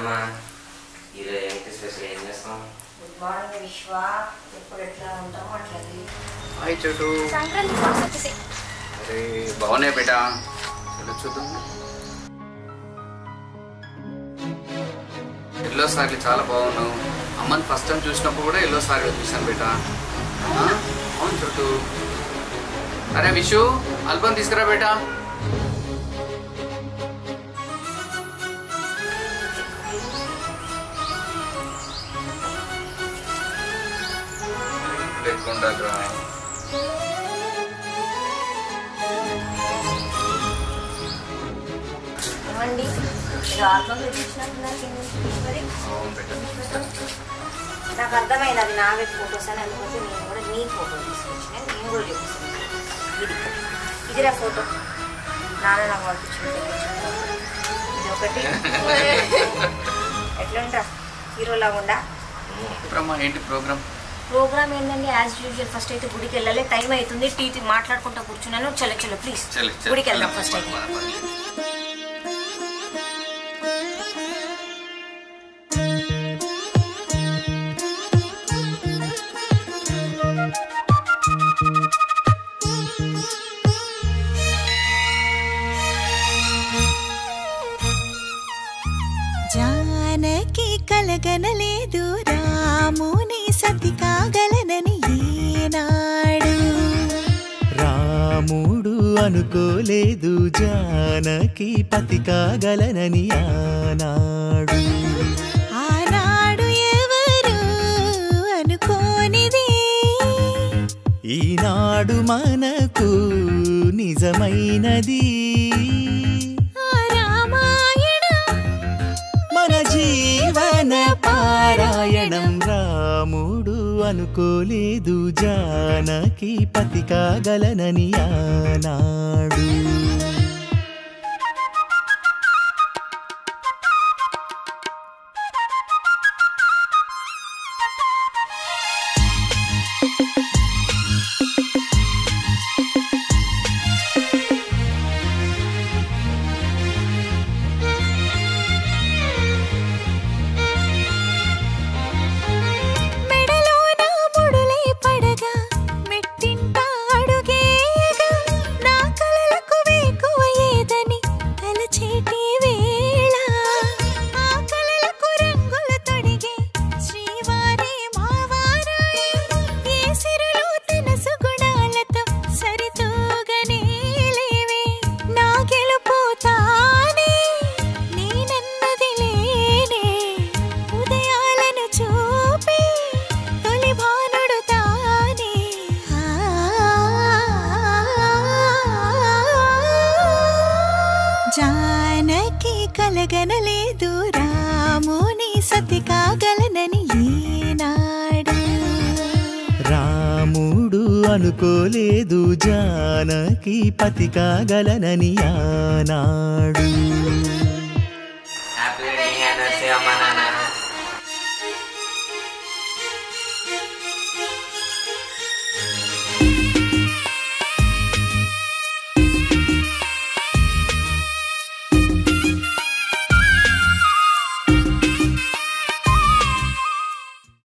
అమ్మా ఈరోజు ఏంటి స్పెషల్ ఏం చేస్తాం? గుడ్ మార్నింగ్ విశ్వ. ఎప్పుడు ఎట్లా ఉంటామో అట్లది. హాయ్ చోటు. సంక్రాంతి ఫస్ట్ వచ్చేసి. అరే బాగున్నాయి బేటా. చలో చూద్దాం. ఎల్లో సారీ చాలా బాగున్నావు. అమ్మని ఫస్ట్ టైం చూసినప్పుడు కూడా ఎల్లో సారీ చూసాను బేటా. అవును చోటు. అరే విషు ఆల్బమ్ తీసుకురా బేటా. ఏమండి మీరు ఆల్బమ్ తెచ్చినట్టున్నారు. నాకు అర్థమైంది అది నావే ఫొటోస్ అని అనుకుంటే నేను కూడా నీ ఫోటో తీసుకొచ్చిన. నేను కూడా చూపిస్తాను. ఇదిరా ఫోటో నాన్న నాకు పంపించింది. ఇది ఒకటి ఎట్లుంటా హీరోలాగా ఉందా? ఏంటి ప్రోగ్రామ్ ఏంటండి? యాజ్ యూజువల్ ఫస్ట్ అయితే గుడికి వెళ్ళాలి. టైం అవుతుంది. టీ మాట్లాడుకుంటా కూర్చున్నాను. చలో చలో ప్లీజ్ గుడికి వెళ్దాం ఫస్ట్ అయితే. జానకి కలగనలేదు రాముని సతి కాగలనని ఏనాడు. రాముడు అనుకోలేదు జానకి పతి కాగలనని ఆనాడు. ఆనాడు ఎవరు అనుకోనిది ఈనాడు మనకు నిజమైనది. జీవన పారాయణం. రాముడు అనుకోలేదు జానకి పతి కాగలనని ఆనాడు. జానకి కలగనలేదు రాముని సతి కాగలనని ఏనాడు. రాముడు అనుకోలేదు జానకి పతి కాగలనని ఆనాడు.